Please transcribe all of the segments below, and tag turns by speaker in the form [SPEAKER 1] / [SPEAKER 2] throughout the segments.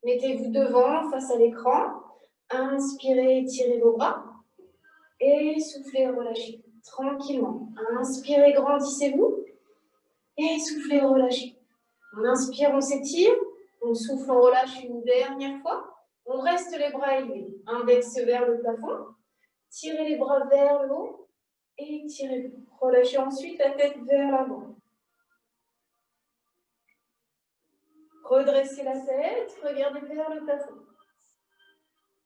[SPEAKER 1] Mettez-vous devant, face à l'écran. Inspirez, étirez vos bras. Et soufflez, relâchez. Tranquillement. Inspirez, grandissez-vous. Et soufflez, relâchez. On inspire, on s'étire. On souffle, on relâche une dernière fois. On reste les bras élevés. Index vers le plafond. Tirez les bras vers le haut. Et étirez-vous. Relâchez ensuite la tête vers l'avant. Redressez la tête, regardez vers le plafond.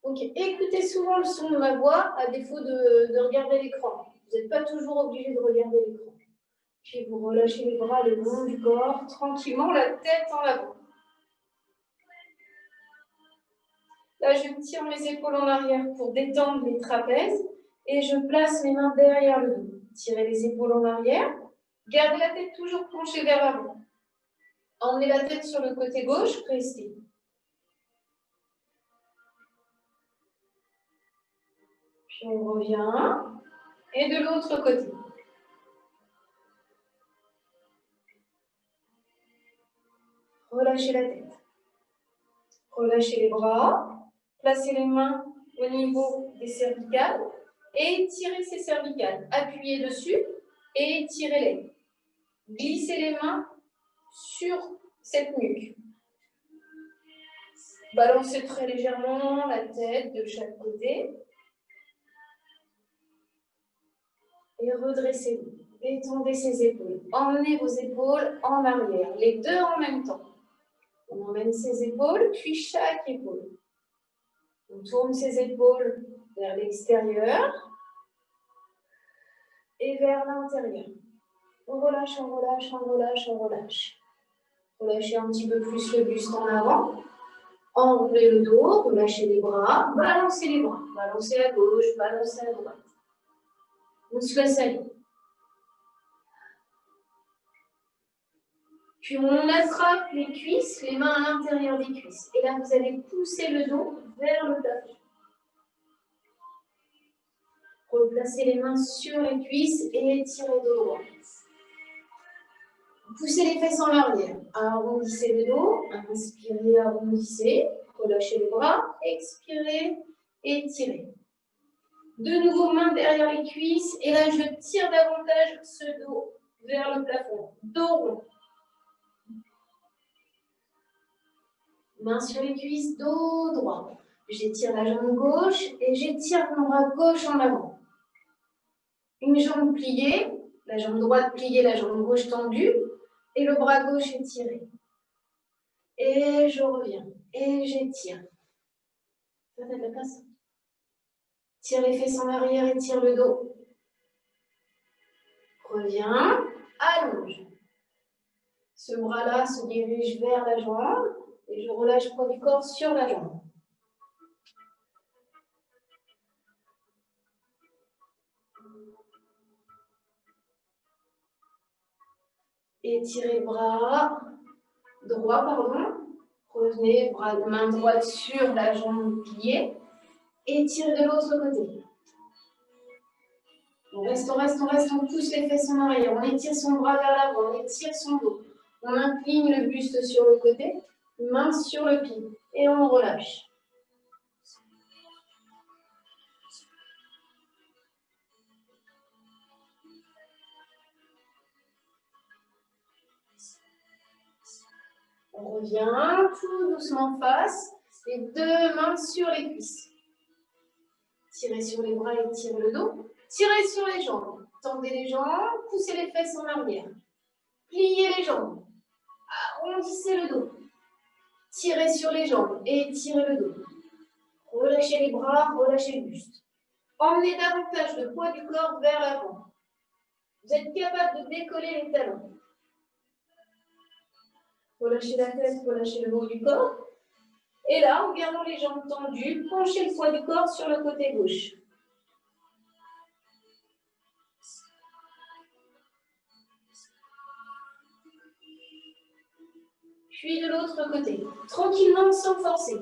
[SPEAKER 1] Ok, écoutez souvent le son de ma voix à défaut de regarder l'écran. Vous n'êtes pas toujours obligé de regarder l'écran. Puis vous relâchez les bras le long du corps, tranquillement, la tête en avant. Là, je tire mes épaules en arrière pour détendre les trapèzes et je place mes mains derrière le dos. Tirez les épaules en arrière, gardez la tête toujours penchée vers l'avant. Emmenez la tête sur le côté gauche, restez. Puis on revient. Et de l'autre côté. Relâchez la tête. Relâchez les bras. Placez les mains au niveau des cervicales. Et tirez ces cervicales. Appuyez dessus et tirez-les. Glissez les mains sur cette nuque. Balancez très légèrement la tête de chaque côté. Et redressez-vous. Détendez ces épaules. Emmenez vos épaules en arrière. Les deux en même temps. On emmène ses épaules, puis chaque épaule. On tourne ses épaules vers l'extérieur et vers l'intérieur. On relâche, on relâche, on relâche, on relâche. Relâchez un petit peu plus le buste en avant. Enroulez le dos, relâchez les bras, balancez les bras. Balancez à gauche, balancez à droite. On se laisse aller. Puis on attrape les cuisses, les mains à l'intérieur des cuisses. Et là, vous allez pousser le dos vers le plafond. Replacez les mains sur les cuisses et étirez le dos droit. Poussez les fesses en arrière. Arrondissez le dos. Inspirez, arrondissez. Relâchez les bras. Expirez, étirez. De nouveau, main derrière les cuisses. Et là, je tire davantage ce dos vers le plafond. Dos rond. Main sur les cuisses, dos droit. J'étire la jambe gauche et j'étire mon bras gauche en avant. Une jambe pliée, la jambe droite pliée, la jambe gauche tendue, et le bras gauche étiré. Et je reviens, et j'étire. Ça fait de la place. Tire les fesses en arrière, étire le dos. Reviens, allonge. Ce bras-là se dirige vers la jambe, et je relâche le poids du corps sur la jambe. Étirez bras droit, pardon. Revenez, main droite sur la jambe pliée. Étirez de l'autre côté. On reste, on pousse les fesses en arrière. On étire son bras vers l'avant, on étire son dos. On incline le buste sur le côté, main sur le pied. Et on relâche. On revient tout doucement face, les deux mains sur les cuisses. Tirez sur les bras et tirez le dos. Tirez sur les jambes. Tendez les jambes, poussez les fesses en arrière. Pliez les jambes. Arrondissez le dos. Tirez sur les jambes et tirez le dos. Relâchez les bras, relâchez le buste. Emmenez davantage le poids du corps vers l'avant. Vous êtes capable de décoller les talons. Relâchez la tête, relâchez le haut du corps. Et là, en gardant les jambes tendues, penchez le poids du corps sur le côté gauche. Puis de l'autre côté, tranquillement sans forcer.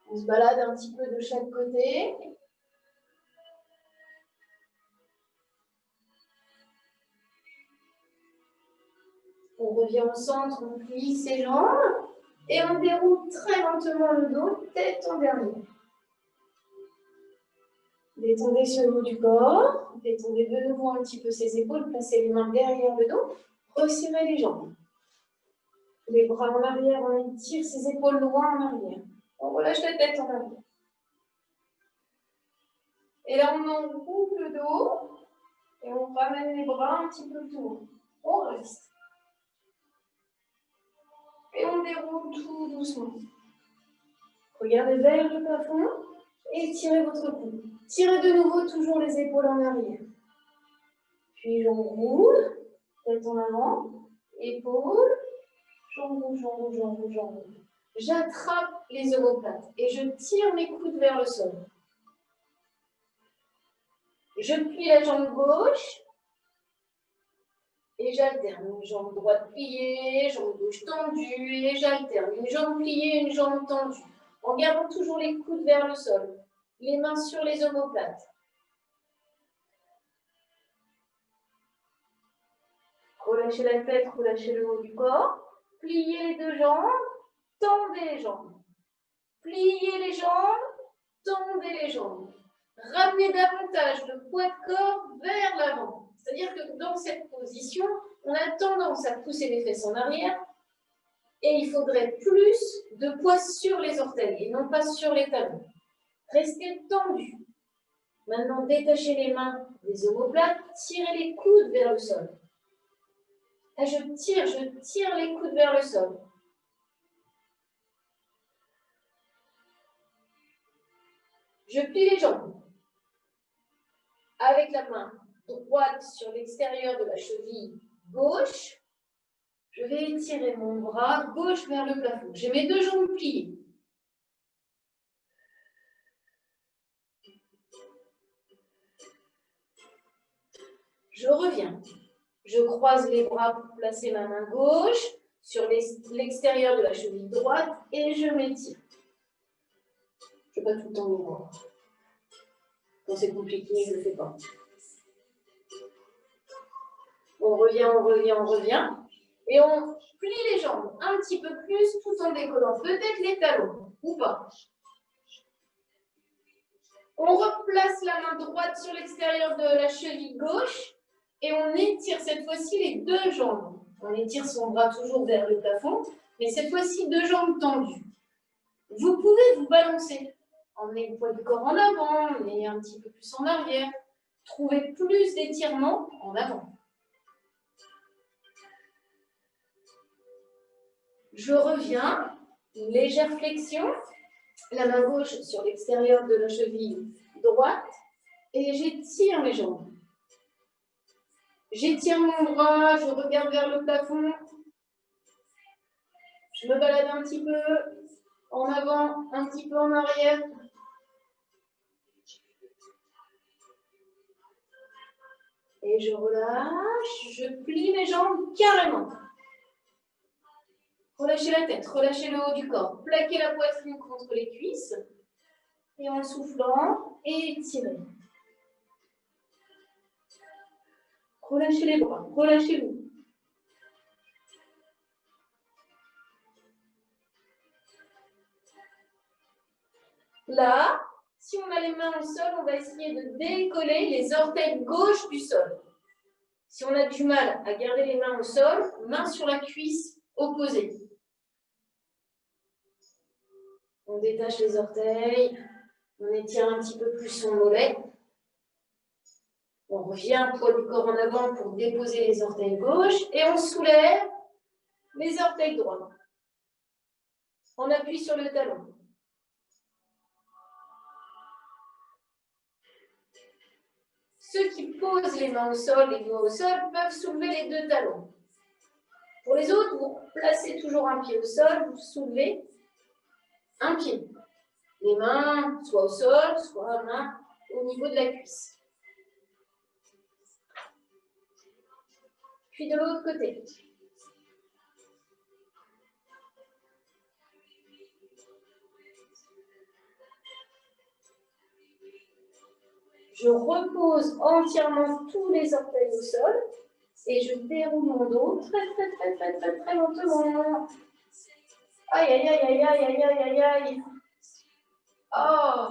[SPEAKER 1] On se balade un petit peu de chaque côté. On revient au centre, on plie ses jambes. Et on déroule très lentement le dos, tête en dernier. Détendez sur le haut du corps, détendez de nouveau un petit peu ses épaules, placez les mains derrière le dos, resserrez les jambes. Les bras en arrière, on étire ses épaules loin en arrière. On relâche la tête en arrière. Et là, on enroule le dos et on ramène les bras un petit peu plus haut. On reste. Et on déroule tout doucement. Regardez vers le plafond et tirez votre cou. Tirez de nouveau toujours les épaules en arrière. Puis j'enroule, tête en avant, épaules, j'enroule, j'enroule, j'enroule, j'enroule. J'attrape les omoplates et je tire mes coudes vers le sol. Je plie la jambe gauche et j'alterne. Une jambe droite pliée, jambe gauche tendue et j'alterne. Une jambe pliée, une jambe tendue. En gardant toujours les coudes vers le sol. Les mains sur les omoplates. Relâchez la tête, relâchez le haut du corps. Pliez les deux jambes, tendez les jambes. Pliez les jambes, tendez les jambes. Ramenez davantage le poids de corps vers l'avant. C'est-à-dire que dans cette position, on a tendance à pousser les fesses en arrière et il faudrait plus de poids sur les orteils et non pas sur les talons. Restez tendu. Maintenant, détachez les mains des omoplates, tirez les coudes vers le sol. Là, je tire les coudes vers le sol. Je plie les jambes. Avec la main droite sur l'extérieur de la cheville gauche, je vais étirer mon bras gauche vers le plafond. J'ai mes deux jambes pliées. Je reviens. Je croise les bras pour placer ma main gauche sur l'extérieur de la cheville droite et je m'étire. Je ne fais pas tout le temps droit. Quand c'est compliqué, je ne le fais pas. On revient, on revient, on revient. Et on plie les jambes un petit peu plus tout en décollant peut-être les talons ou pas. On replace la main droite sur l'extérieur de la cheville gauche et on étire cette fois-ci les deux jambes. On étire son bras toujours vers le plafond, mais cette fois-ci deux jambes tendues. Vous pouvez vous balancer. Emmenez le poids du corps en avant, emmenez un petit peu plus en arrière. Trouvez plus d'étirement en avant. Je reviens, une légère flexion, la main gauche sur l'extérieur de la cheville droite et j'étire mes jambes. J'étire mon bras, je regarde vers le plafond. Je me balade un petit peu en avant, un petit peu en arrière. Et je relâche, je plie mes jambes carrément. Relâchez la tête, relâchez le haut du corps. Plaquez la poitrine contre les cuisses. Et en soufflant, étirez. Relâchez les bras, relâchez-vous. Là, si on a les mains au sol, on va essayer de décoller les orteils gauche du sol. Si on a du mal à garder les mains au sol, main sur la cuisse opposée. On détache les orteils, on étire un petit peu plus son mollet. On revient, poids du corps en avant pour déposer les orteils gauche et on soulève les orteils droits. On appuie sur le talon. Ceux qui posent les mains au sol, les doigts au sol, peuvent soulever les deux talons. Pour les autres, vous placez toujours un pied au sol, vous soulevez un pied. Les mains soit au sol, soit mains au niveau de la cuisse. Puis de l'autre côté. Je repose entièrement tous les orteils au sol et je déroule mon dos très lentement. Aïe, aïe, aïe, aïe, aïe, aïe, aïe, aïe. Oh.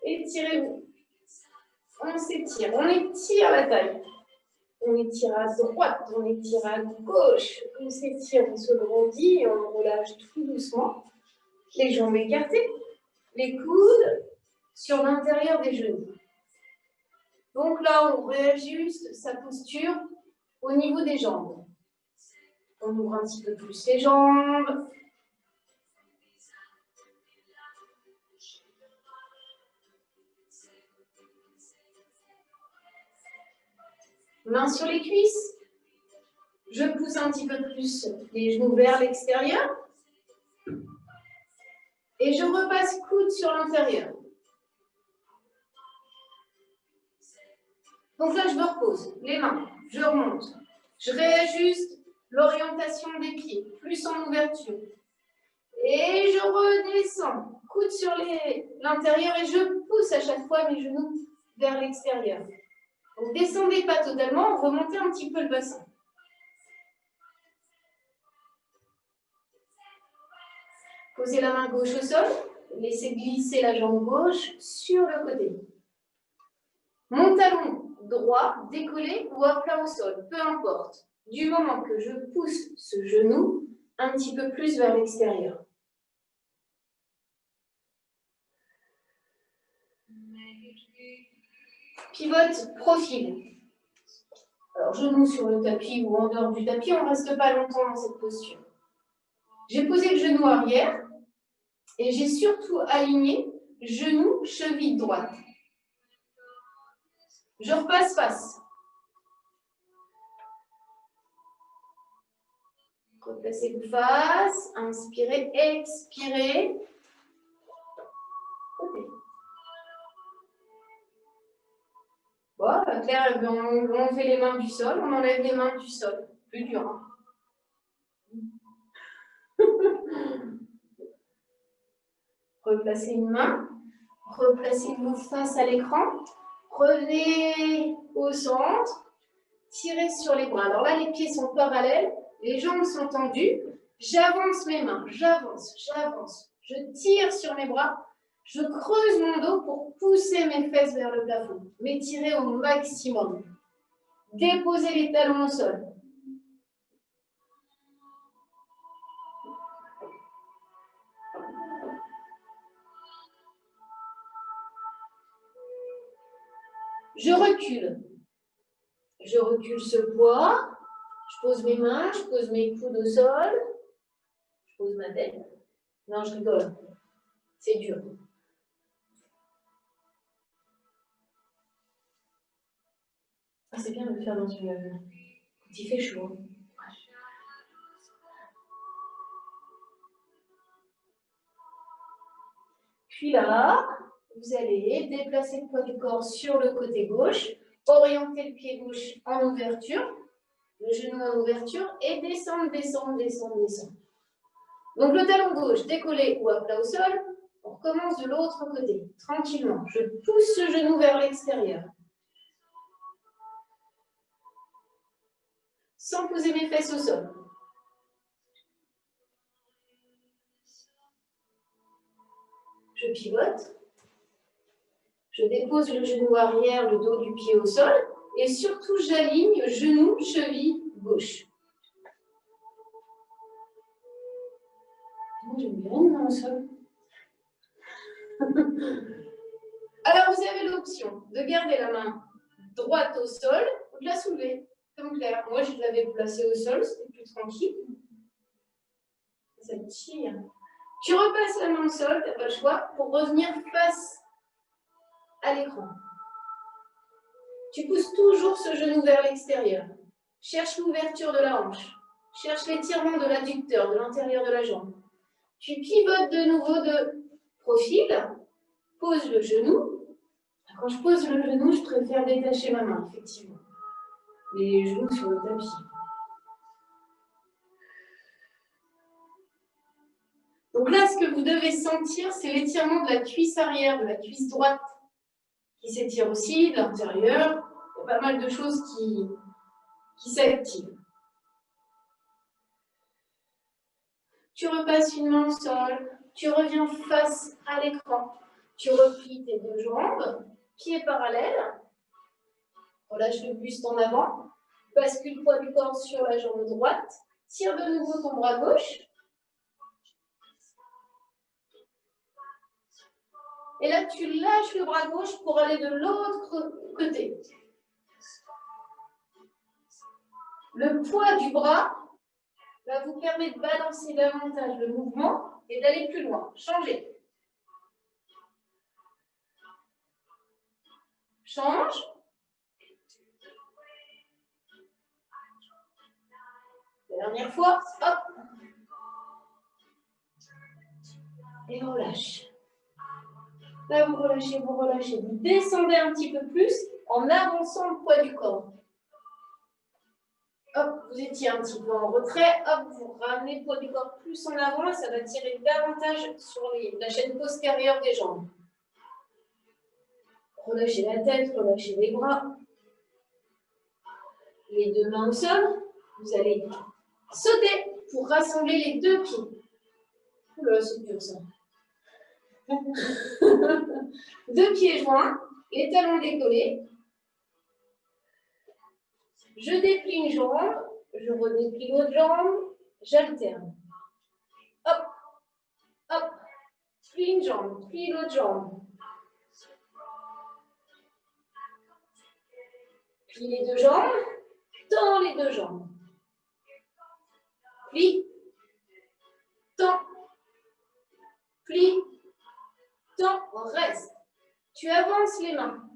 [SPEAKER 1] Étirez-vous. On s'étire. On étire la taille. On étire à droite, on étire à gauche. On s'étire, on se grandit et on relâche tout doucement. Les jambes écartées. Les coudes sur l'intérieur des genoux. Donc là, on réajuste sa posture au niveau des jambes. On ouvre un petit peu plus les jambes. Mains sur les cuisses. Je pousse un petit peu plus les genoux vers l'extérieur. Et je repasse coude sur l'intérieur. Donc là, je me repose. Les mains, je remonte. Je réajuste l'orientation des pieds, plus en ouverture. Et je redescends. Coude sur l'intérieur et je pousse à chaque fois mes genoux vers l'extérieur. Donc descendez pas totalement, remontez un petit peu le bassin. Posez la main gauche au sol, laissez glisser la jambe gauche sur le côté. Mon talon droit décollé ou à plat au sol, peu importe, du moment que je pousse ce genou un petit peu plus vers l'extérieur. Pivote, profil. Alors, genou sur le tapis ou en dehors du tapis, on ne reste pas longtemps dans cette posture. J'ai posé le genou arrière et j'ai surtout aligné genou, cheville droite. Je repasse face. Replacez-vous face, inspirez, expirez. Côté. Voilà, Claire, on fait les mains du sol, on enlève les mains du sol. Plus dur. Hein. Replacez une main, replacez-vous face à l'écran, revenez au centre, tirez sur les bras. Alors là, les pieds sont parallèles, les jambes sont tendues, j'avance mes mains, j'avance, je tire sur mes bras, je creuse mon dos pour pousser mes fesses vers le plafond, m'étirer au maximum. Déposez les talons au sol. Je recule. Je recule ce poids. Je pose mes mains, je pose mes coudes au sol. Je pose ma tête. Non, je rigole. C'est dur. Ah, c'est bien de le faire dans une... Quand il fait chaud. Puis là, vous allez déplacer le poids du corps sur le côté gauche, orienter le pied gauche en ouverture, le genou en ouverture, et descendre, descendre, descendre, descendre. Donc le talon gauche décollé ou à plat au sol, on recommence de l'autre côté, tranquillement. Je pousse ce genou vers l'extérieur. Sans poser mes fesses au sol. Je pivote. Je dépose le genou arrière, le dos du pied au sol. Et surtout, j'aligne genou, cheville, gauche. Moi, j'aime bien une main au sol. Alors, vous avez l'option de garder la main droite au sol ou de la soulever, comme Claire. Moi, je l'avais placée au sol, c'était plus tranquille. Ça tire. Tu repasses la main au sol, tu n'as pas le choix, pour revenir face à l'écran. Tu pousses toujours ce genou vers l'extérieur. Cherche l'ouverture de la hanche. Cherche l'étirement de l'adducteur, de l'intérieur de la jambe. Tu pivotes de nouveau de profil. Pose le genou. Quand je pose le genou, je préfère détacher ma main, effectivement. Les genoux sur le tapis. Donc là, ce que vous devez sentir, c'est l'étirement de la cuisse arrière, de la cuisse droite, qui s'étire aussi, de l'intérieur. Il y a pas mal de choses qui s'activent. Tu repasses une main au sol, tu reviens face à l'écran, tu replies tes deux jambes, pieds parallèles, relâche le buste en avant, bascule le poids du corps sur la jambe droite, tire de nouveau ton bras gauche. Et là, tu lâches le bras gauche pour aller de l'autre côté. Le poids du bras va vous permettre de balancer davantage le mouvement et d'aller plus loin. Changez. Change. Dernière fois, hop. Et relâche. Là, vous relâchez, vous relâchez. Vous descendez un petit peu plus en avançant le poids du corps. Hop, vous étiez un petit peu en retrait. Hop, vous ramenez le poids du corps plus en avant et ça va tirer davantage sur la chaîne postérieure des jambes. Relâchez la tête, relâchez les bras. Les deux mains au sol. Vous allez sauter pour rassembler les deux pieds. Oula, c'est dur ça. Deux pieds joints, les talons décollés. Je déplie une jambe, je redéplie l'autre jambe, j'alterne. Hop, hop, plie une jambe, plie l'autre jambe. Plie les deux jambes, tends les deux jambes. Plie, tends, plie, tends, reste. Tu avances les mains.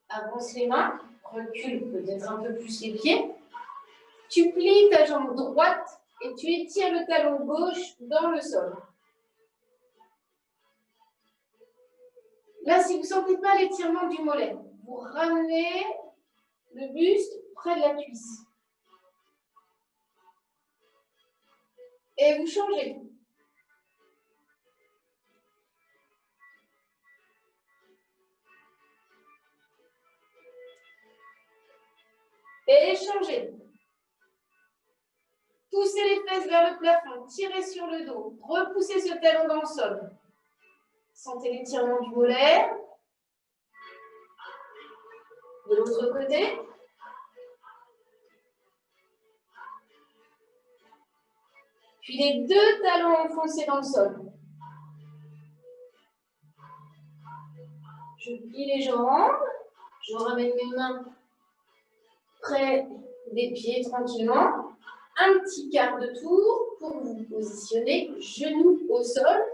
[SPEAKER 1] Avance les mains, recule peut-être un peu plus les pieds. Tu plies ta jambe droite et tu étires le talon gauche dans le sol. Là, si vous ne sentez pas l'étirement du mollet, vous ramenez le buste près de la cuisse. Et vous changez. Et changez. Poussez les fesses vers le plafond, tirez sur le dos, repoussez ce talon dans le sol. Sentez l'étirement du mollet. De l'autre côté. Puis les deux talons enfoncés dans le sol. Je plie les jambes. Je ramène mes mains près des pieds tranquillement. Un petit quart de tour pour vous positionner, genoux au sol,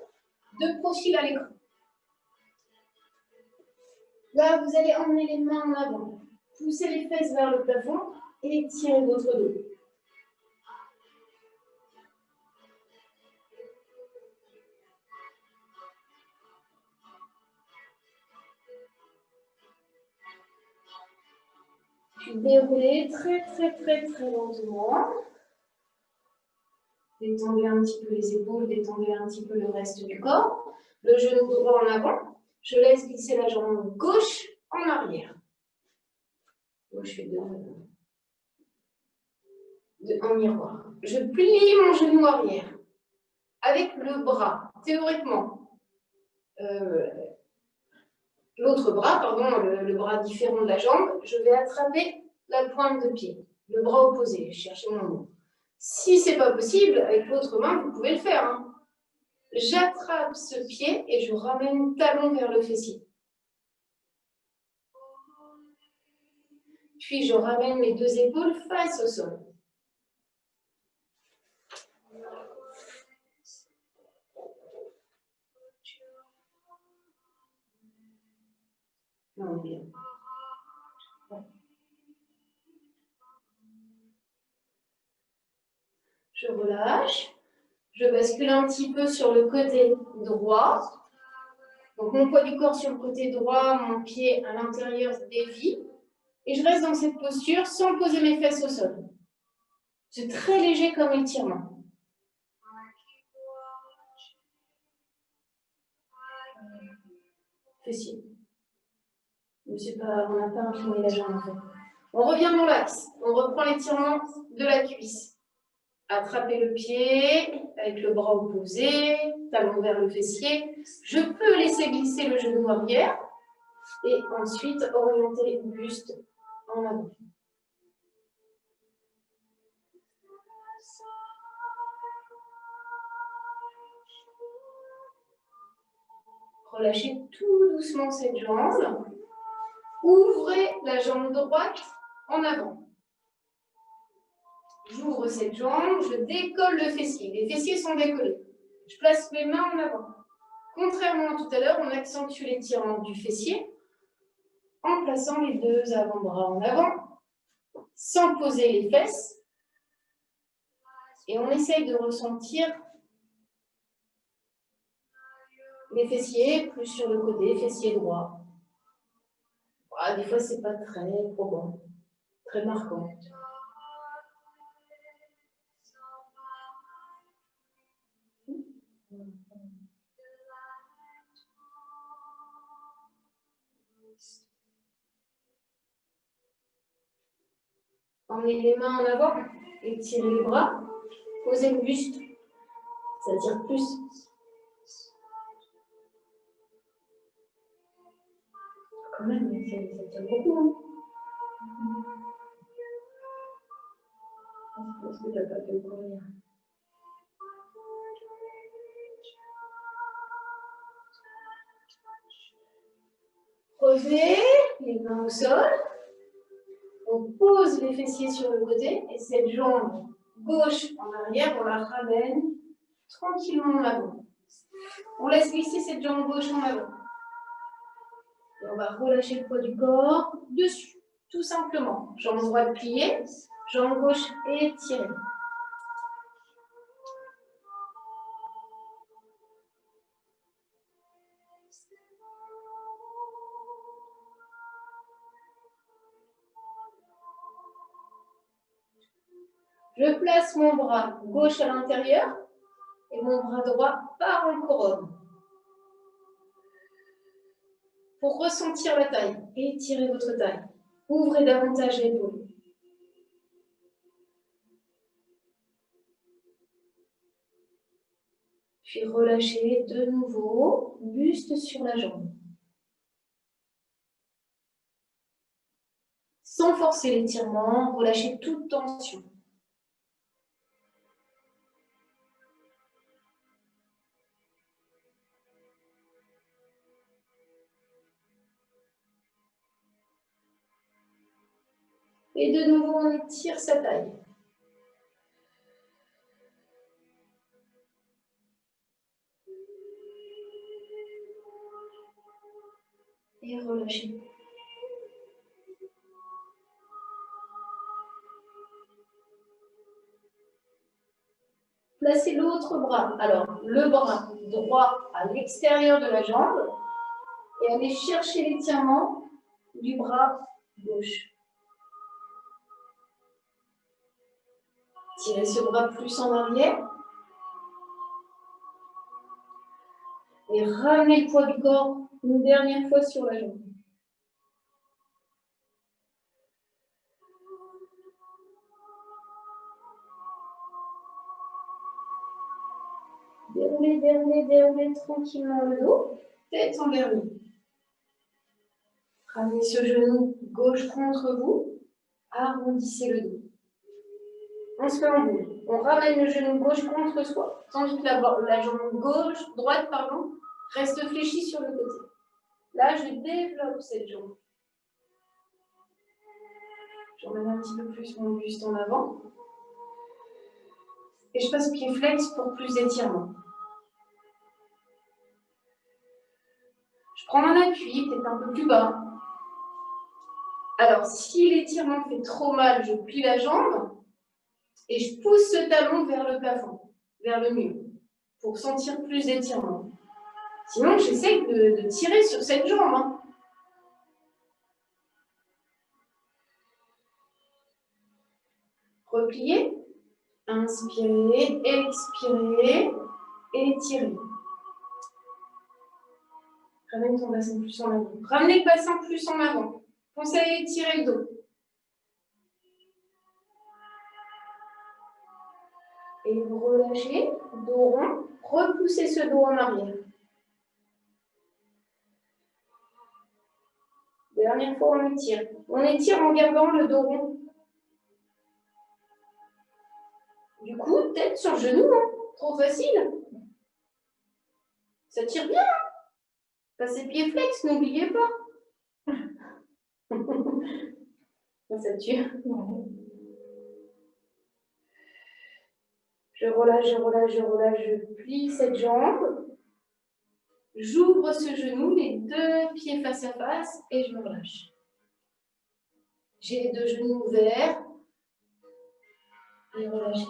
[SPEAKER 1] de profil à l'écran. Là, vous allez emmener les mains en avant. Poussez les fesses vers le plafond et étirez votre dos. Puis déroulez très lentement. Détendez un petit peu les épaules, détendez un petit peu le reste du corps. Le genou droit en avant. Je laisse glisser la jambe gauche en arrière. Moi, je fais en miroir. Je plie mon genou arrière avec le bras, théoriquement. L'autre bras, pardon, le bras différent de la jambe, je vais attraper la pointe de pied, le bras opposé, cherchez mon mot. Si ce n'est pas possible, avec l'autre main, vous pouvez le faire. Hein. J'attrape ce pied et je ramène le talon vers le fessier. Puis je ramène mes deux épaules face au sol. Non, bien. Je relâche. Je bascule un petit peu sur le côté droit. Donc mon poids du corps sur le côté droit, mon pied à l'intérieur dévie. Et je reste dans cette posture sans poser mes fesses au sol. C'est très léger comme étirement. Fessier. Mais pas, on n'a pas incliné la jambe en fait. On revient dans l'axe. On reprend l'étirement de la cuisse. Attrapez le pied avec le bras opposé, talon vers le fessier. Je peux laisser glisser le genou arrière et ensuite orienter le buste en avant. Relâchez tout doucement cette jambe. Ouvrez la jambe droite en avant. J'ouvre cette jambe, je décolle le fessier. Les fessiers sont décollés. Je place mes mains en avant. Contrairement à tout à l'heure, on accentue l'étirement du fessier en plaçant les deux avant-bras en avant, sans poser les fesses. Et on essaye de ressentir les fessiers plus sur le côté, fessier droit. Ah, des fois, ce n'est pas très probant, très marquant. Emmenez les mains en avant, étirez les bras, posez le buste, ça tire plus. Quand même, ça tire beaucoup. Est-ce que tu n'as pas fait courir? Revenez, les mains au sol. On pose les fessiers sur le côté et cette jambe gauche en arrière, on la ramène tranquillement en avant. On laisse glisser cette jambe gauche en avant. Et on va relâcher le poids du corps dessus, tout simplement. Jambe droite pliée, jambe gauche étirée. Je place mon bras gauche à l'intérieur et mon bras droit part en couronne. Pour ressentir la taille, étirez votre taille. Ouvrez davantage l'épaule. Puis relâchez de nouveau, buste sur la jambe. Sans forcer l'étirement, relâchez toute tension. Et de nouveau, on étire sa taille. Et relâchez. Placez l'autre bras. Alors, le bras droit à l'extérieur de la jambe et allez chercher l'étirement du bras gauche. Tirez ce bras plus en arrière. Et ramenez le poids du corps une dernière fois sur la jambe. Déroulez tranquillement le dos, tête envers nous. Ramenez ce genou gauche contre vous, arrondissez le dos. On se met en boule. On ramène le genou gauche contre soi, tandis que la jambe gauche, droite, reste fléchie sur le côté. Là, je développe cette jambe. J'emmène un petit peu plus mon buste en avant. Et je passe pied flex pour plus d'étirement. Je prends un appui, peut-être un peu plus bas. Alors, si l'étirement fait trop mal, je plie la jambe et je pousse ce talon vers le plafond, vers le mur, pour sentir plus d'étirement. Sinon, j'essaie de tirer sur cette jambe. Repliez, inspirez, expirez, étirez. Ramène ton bassin plus en avant. Ramenez le bassin plus en avant. Pensez à étirer le dos. relâcher, dos rond, repoussez ce dos en arrière. Dernière fois, on étire. On étire en gardant le dos rond. Du coup, tête sur genou, hein. Trop facile. Ça tire bien, hein. Passez pied flex, n'oubliez pas. Ça tire. Je relâche, je relâche, je relâche, je plie cette jambe. J'ouvre ce genou, les deux pieds face à face et je me relâche. J'ai les deux genoux ouverts. Et relâchez.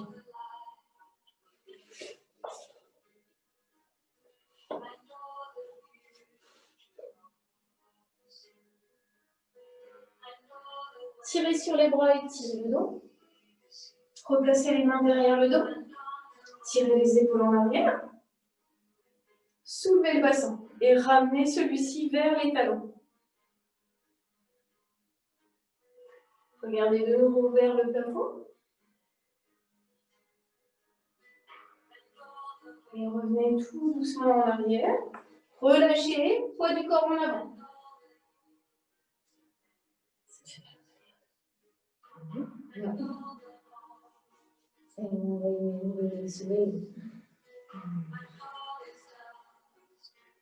[SPEAKER 1] Tirez sur les bras et tirez le dos. Replacez les mains derrière le dos. Tirez les épaules en arrière. Soulevez le bassin et ramenez celui-ci vers les talons. Regardez de nouveau vers le plafond. Et revenez tout doucement en arrière. Relâchez, poids du corps en avant.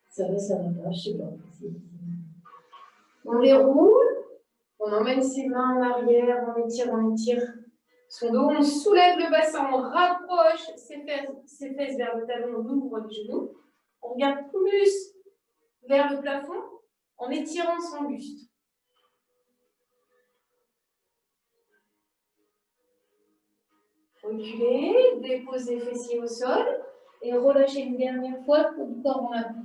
[SPEAKER 1] Ça va, je sais pas. On les roule, on emmène ses mains en arrière, on étire son dos, on soulève le bassin, on rapproche ses fesses vers le talon, on ouvre les genoux, on regarde plus vers le plafond en étirant son buste. Reculez, déposez les fessiers au sol et relâchez une dernière fois pour le corps en avant.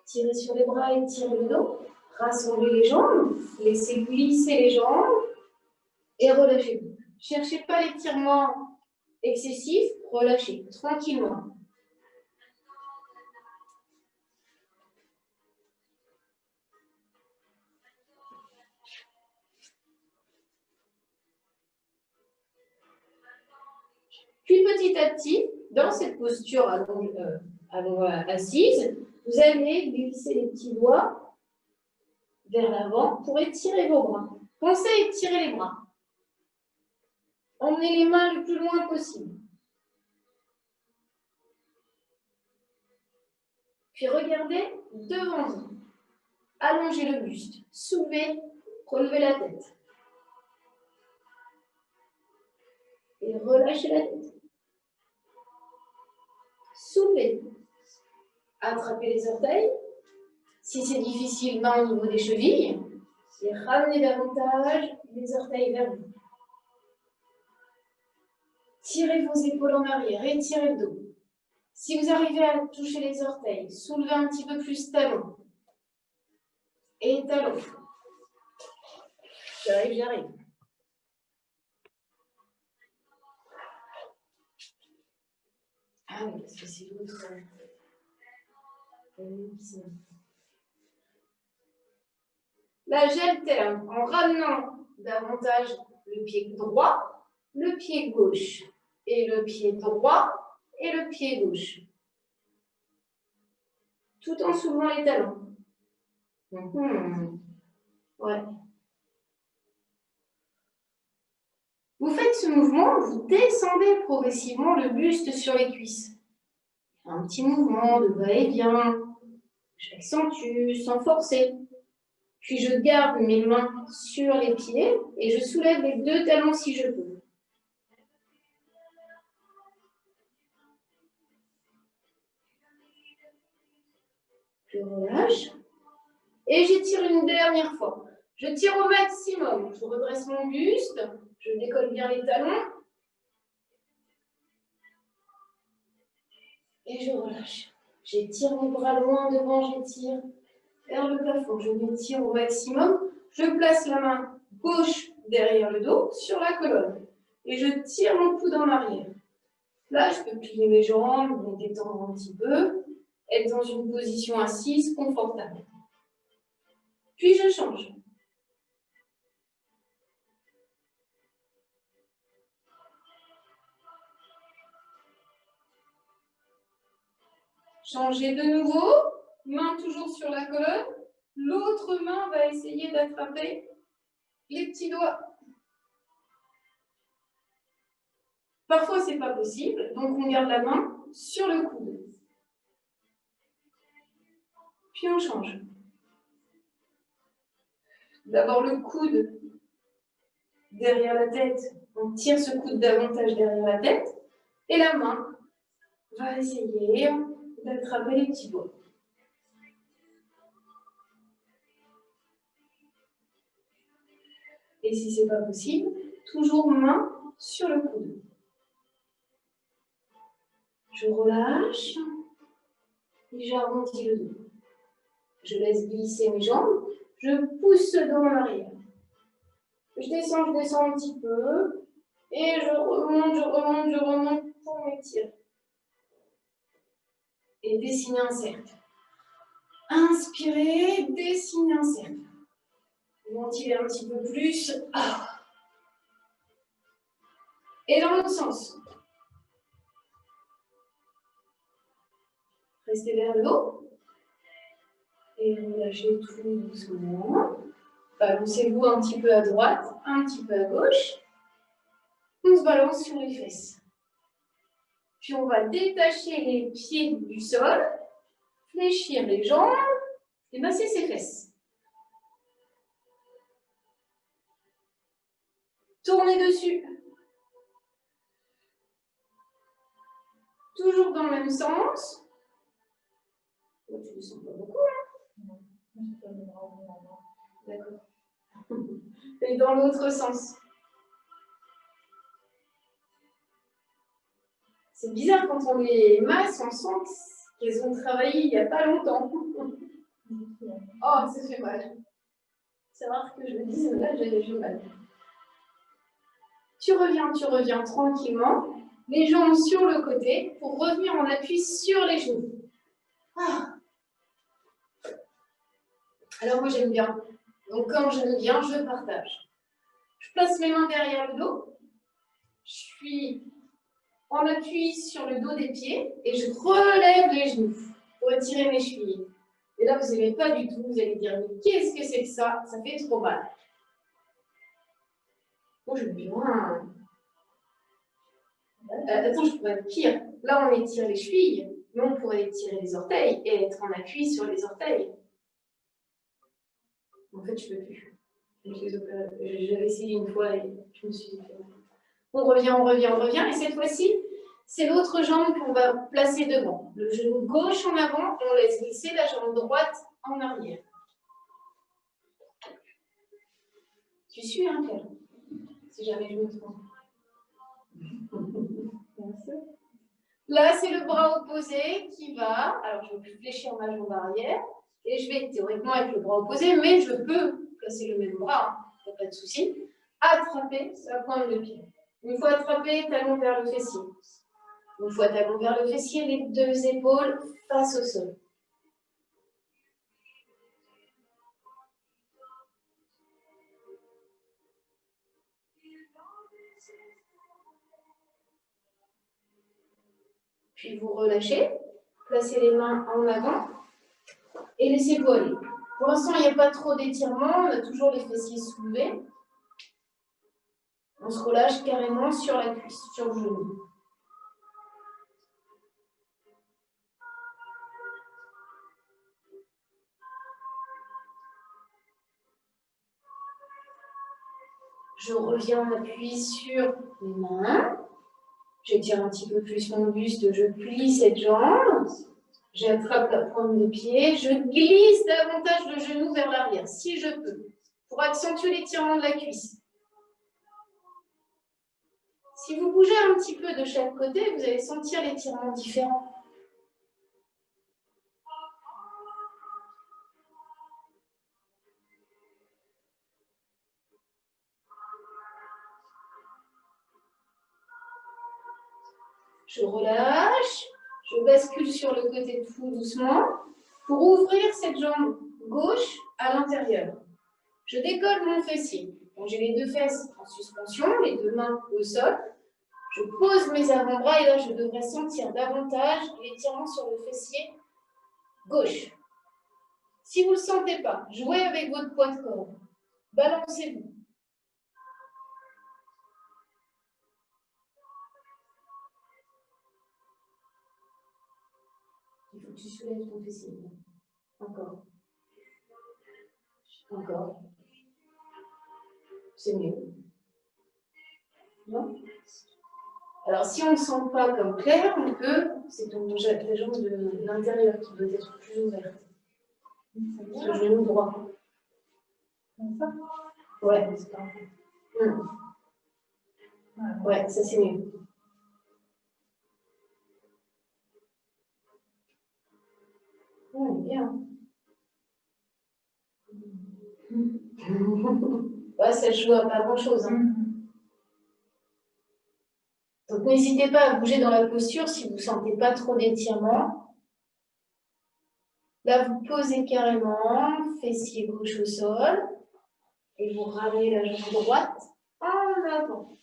[SPEAKER 1] Tirez sur les bras et tirez le dos. Rassemblez les jambes, laissez glisser les jambes et relâchez-vous. Ne cherchez pas l'étirement excessif, relâchez tranquillement. Puis petit à petit, dans cette posture assise, vous allez glisser les petits doigts vers l'avant pour étirer vos bras. Pensez à étirer les bras. Emmenez les mains le plus loin possible. Puis regardez devant vous. Allongez le buste. Soulevez, relevez la tête. Et relâchez la tête. Soulevez. Attrapez les orteils. Si c'est difficile, main au niveau des chevilles. Et ramenez davantage les orteils vers vous. Tirez vos épaules en arrière, étirez le dos. Si vous arrivez à toucher les orteils, soulevez un petit peu plus talon. Et talon. J'arrive. Ah oui, parce que c'est l'autre. Là, j'alterne en ramenant davantage le pied droit, le pied gauche, et le pied droit, et le pied gauche. Tout en soulevant les talons. Ouais. Vous faites ce mouvement, vous descendez progressivement le buste sur les cuisses. Un petit mouvement de va-et-vient. J'accentue sans forcer. Puis je garde mes mains sur les pieds et je soulève les deux talons si je peux. Je relâche. Et j'étire une dernière fois. Je tire au maximum. Je redresse mon buste. Je décolle bien les talons. Et je relâche. J'étire mes bras loin devant, j'étire vers le plafond. Je m'étire au maximum. Je place la main gauche derrière le dos sur la colonne. Et je tire mon coude en arrière. Là, je peux plier mes jambes, me détendre un petit peu, être dans une position assise confortable. Puis je change. Changez de nouveau, main toujours sur la colonne. L'autre main va essayer d'attraper les petits doigts. Parfois, ce n'est pas possible, donc on garde la main sur le coude. Puis on change. D'abord le coude derrière la tête. On tire ce coude davantage derrière la tête. Et la main va essayer d'attraper les petits doigts. Et si ce n'est pas possible, toujours main sur le coude. Je relâche et j'arrondis le dos. Je laisse glisser mes jambes, je pousse le dos en arrière. Je descends un petit peu et je remonte pour m'étirer. Et dessiner un cercle. Inspirez, dessinez un cercle. Ventilez un petit peu plus. Et dans l'autre sens. Restez vers le haut. Et relâchez tout doucement. Balancez-vous un petit peu à droite, un petit peu à gauche. On se balance sur les fesses. Puis on va détacher les pieds du sol, fléchir les jambes et masser ses fesses. Tournez dessus. Toujours dans le même sens. Tu ne le sens pas beaucoup, hein? D'accord. Et dans l'autre sens. C'est bizarre quand on les masse, on sent qu'elles ont travaillé il n'y a pas longtemps. Oh, ça fait mal. C'est rare que je me dise, là j'ai mal. Tu reviens tranquillement, les jambes sur le côté pour revenir en appui sur les genoux. Alors moi j'aime bien. Donc quand j'aime bien, je partage. Je place mes mains derrière le dos. Je suis en appui sur le dos des pieds et je relève les genoux pour étirer mes chevilles. Et là, vous n'aimez pas du tout, vous allez dire, mais qu'est-ce que c'est que ça? Ça fait trop mal. Oh, j'aime bien. Attends, je pourrais être pire. Là, on étire les chevilles, mais on pourrait étirer les orteils et être en appui sur les orteils. En fait, je ne peux plus. J'avais essayé une fois et je me suis dit, on revient. Et cette fois-ci, c'est l'autre jambe qu'on va placer devant. Le genou gauche en avant, on laisse glisser la jambe droite en arrière. Tu suis, hein, Claire? Si jamais je me trompe. Là, c'est le bras opposé qui va. Alors, je vais fléchir ma jambe arrière et je vais théoriquement avec le bras opposé, mais je peux placer le même bras, il n'y a pas de souci. Attraper sa pointe de pied. Une fois attrapé, talon vers le fessier. Une fois talon vers le fessier, les deux épaules face au sol. Puis vous relâchez, placez les mains en avant et laissez-vous aller. Pour l'instant, il n'y a pas trop d'étirement, on a toujours les fessiers soulevés. On se relâche carrément sur la cuisse, sur le genou. Je reviens en appui sur les mains. J'étire un petit peu plus mon buste, je plie cette jambe. J'attrape la pointe de pied, je glisse davantage le genou vers l'arrière, si je peux, pour accentuer l'étirement de la cuisse. Si vous bougez un petit peu de chaque côté, vous allez sentir l'étirement différent. Je relâche, je bascule sur le côté tout doucement pour ouvrir cette jambe gauche à l'intérieur. Je décolle mon fessier. Donc, j'ai les deux fesses en suspension, les deux mains au sol. Je pose mes avant-bras et là, je devrais sentir davantage l'étirement sur le fessier gauche. Si vous ne le sentez pas, jouez avec votre poids de corps. Balancez-vous. Il faut que tu soulèves ton fessier. Encore. Encore. C'est mieux. Non? Alors, si on ne le sent pas comme clair, on peut, c'est donc la jambe de l'intérieur qui doit être plus ouverte. Le genou droit. Comme ça? Ouais, c'est parfait. Ouais, ça c'est mieux. Ouais, bien. Ouais, ça joue à pas grand-chose. Hein. Donc, n'hésitez pas à bouger dans la posture si vous ne sentez pas trop d'étirement. Là, vous posez carrément, fessier gauche au sol, et vous ramenez la jambe droite en avant.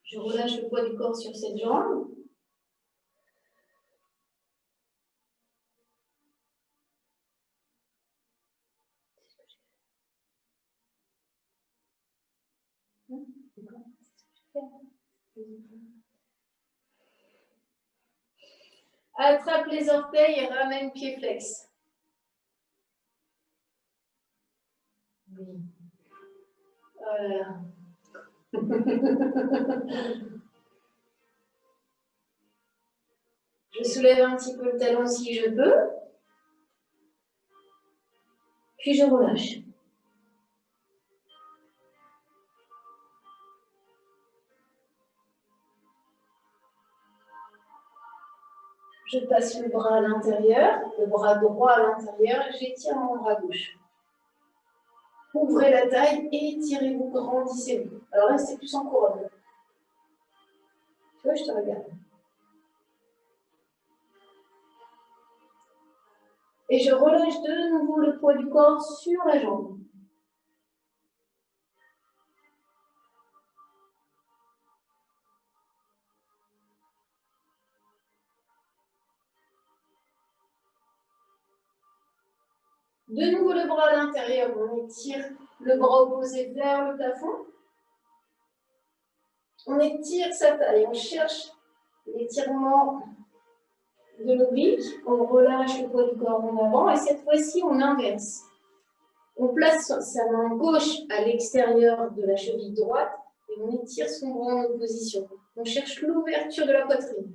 [SPEAKER 1] Je relâche le poids du corps sur cette jambe. Attrape les orteils et ramène pied flex. Oui. Voilà. Je soulève un petit peu le talon si je peux. Puis je relâche. Je passe le bras à l'intérieur, le bras droit à l'intérieur, et j'étire mon bras gauche. Ouvrez la taille, étirez-vous, grandissez-vous. Alors là, c'est plus en couronne. Tu vois, je te regarde. Et je relâche de nouveau le poids du corps sur la jambe. De nouveau le bras à l'intérieur, on étire le bras opposé vers le plafond. On étire sa taille, on cherche l'étirement de l'oblique, on relâche le poids du corps en avant et cette fois-ci on inverse. On place sa main gauche à l'extérieur de la cheville droite et on étire son bras en opposition. On cherche l'ouverture de la poitrine.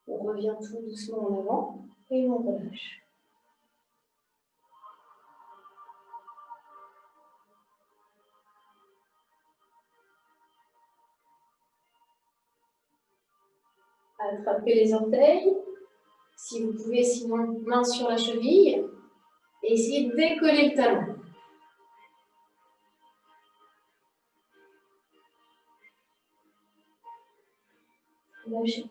[SPEAKER 1] On revient tout doucement en avant et on relâche. Attrapez les orteils. Si vous pouvez, sinon, main sur la cheville. Et essayez de décoller le talon. Lâchez.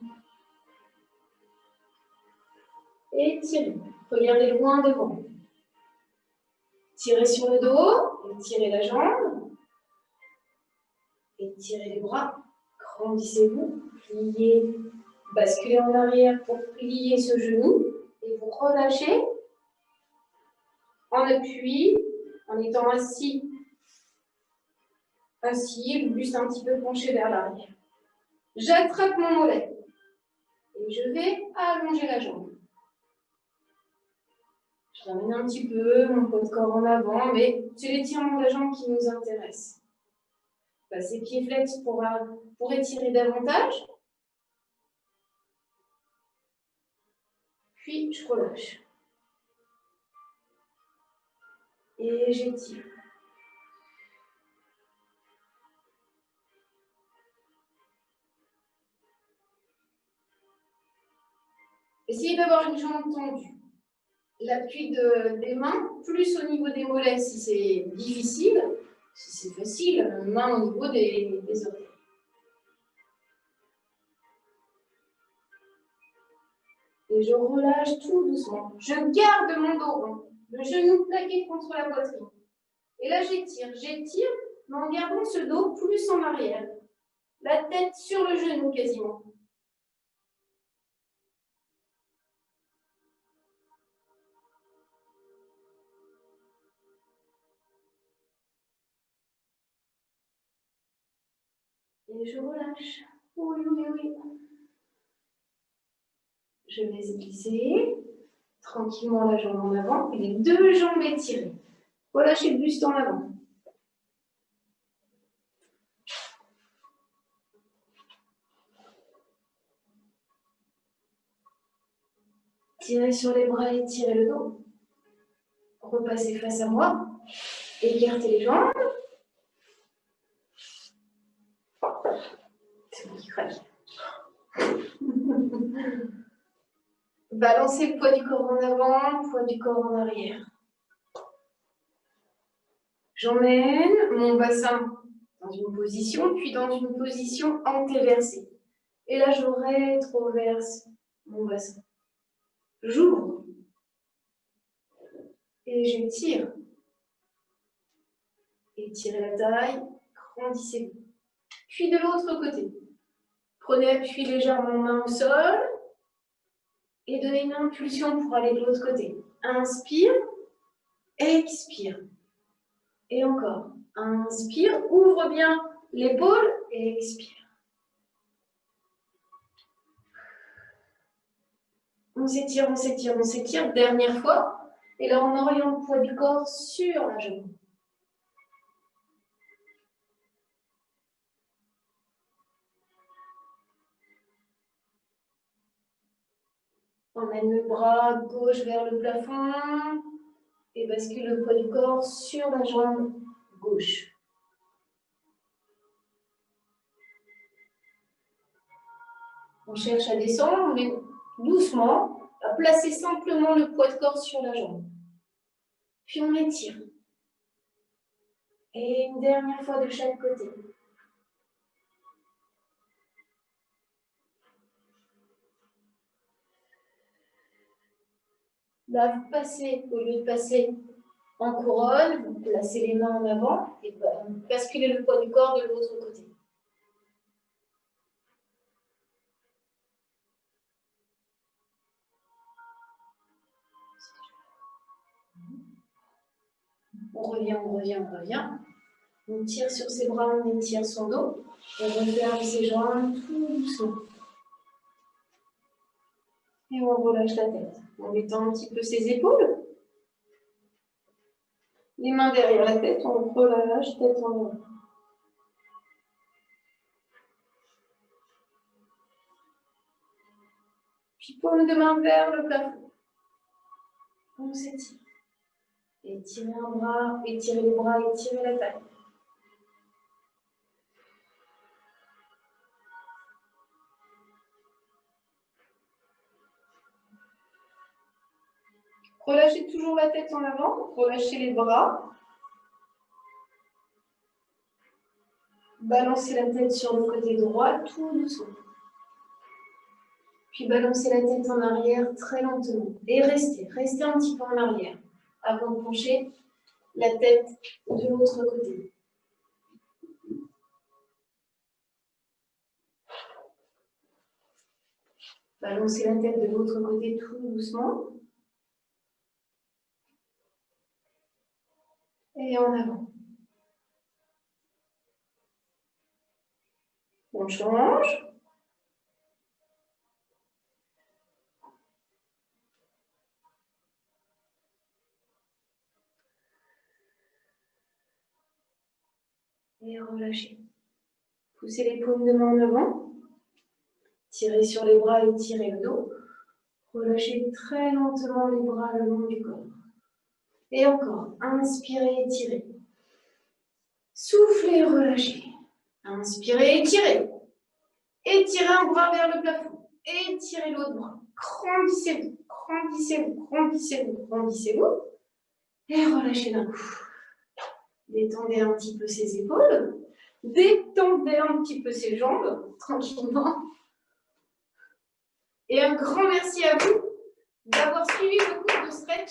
[SPEAKER 1] Et tirez. Regardez loin devant. Tirez sur le dos, étirez la jambe. Étirez les bras. Grandissez-vous. Pliez. Basculez en arrière pour plier ce genou. Et vous relâchez en appui, en étant assis. Ainsi, le buste un petit peu penché vers l'arrière. J'attrape mon mollet. Et je vais allonger la jambe. Je ramène un petit peu mon poids de corps en avant, mais c'est l'étirement de la jambe qui nous intéresse. Passez pied flex pour étirer davantage. Puis je relâche. Et j'étire. Essayez d'avoir une jambe tendue. L'appui des mains, plus au niveau des mollets si c'est difficile. Si c'est facile, main au niveau des orteils. Et je relâche tout doucement. Je garde mon dos rond, le genou plaqué contre la poitrine. Et là, j'étire, mais en gardant ce dos plus en arrière. La tête sur le genou quasiment. Et je relâche. Oui, oui, oui. Je laisse glisser tranquillement la jambe en avant et les deux jambes étirées. Relâchez le buste en avant. Tirez sur les bras, étirez le dos. Repassez face à moi. Écartez les jambes. C'est moi qui craque. Balancez le poids du corps en avant, poids du corps en arrière. J'emmène mon bassin dans une position, puis dans une position antéversée. Et là, je rétroverse mon bassin. J'ouvre. Et j'étire. Étirez la taille, grandissez-vous. Puis de l'autre côté. Prenez appui légèrement main au sol. Et donnez une impulsion pour aller de l'autre côté. Inspire, expire. Et encore. Inspire, ouvre bien l'épaule et expire. On s'étire, on s'étire, on s'étire. Dernière fois. Et là, on oriente le poids du corps sur la jambe. On mène le bras gauche vers le plafond et bascule le poids du corps sur la jambe gauche. On cherche à descendre, mais doucement, à placer simplement le poids de corps sur la jambe. Puis on étire. Et une dernière fois de chaque côté. Là, vous passez, au lieu de passer en couronne, vous placez les mains en avant et basculez le poids du corps de l'autre côté. On revient, on revient, on revient. On tire sur ses bras, on étire son dos. On referme ses jambes tout doucement. Et on relâche la tête. On détend un petit peu ses épaules. Les mains derrière la tête, on relâche, tête en avant. Puis paume de main vers le plafond. On s'étire. Étirez un bras, étirez les bras, étirez la taille. Relâchez toujours la tête en avant, relâchez les bras. Balancez la tête sur le côté droit, tout doucement. Puis balancez la tête en arrière très lentement. Et restez un petit peu en arrière avant de pencher la tête de l'autre côté. Balancez la tête de l'autre côté tout doucement. Et en avant. On change. Et relâchez. Poussez les paumes de main en avant. Tirez sur les bras et tirez le dos. Relâchez très lentement les bras le long du corps. Et encore. Inspirez, étirez. Soufflez, relâchez. Inspirez, étirez. Étirez un bras vers le plafond. Étirez l'autre bras. Grandissez-vous, grandissez-vous, grandissez-vous, grandissez-vous. Et relâchez d'un coup. Détendez un petit peu ses épaules. Détendez un petit peu ses jambes, tranquillement. Et un grand merci à vous d'avoir suivi le cours de stretch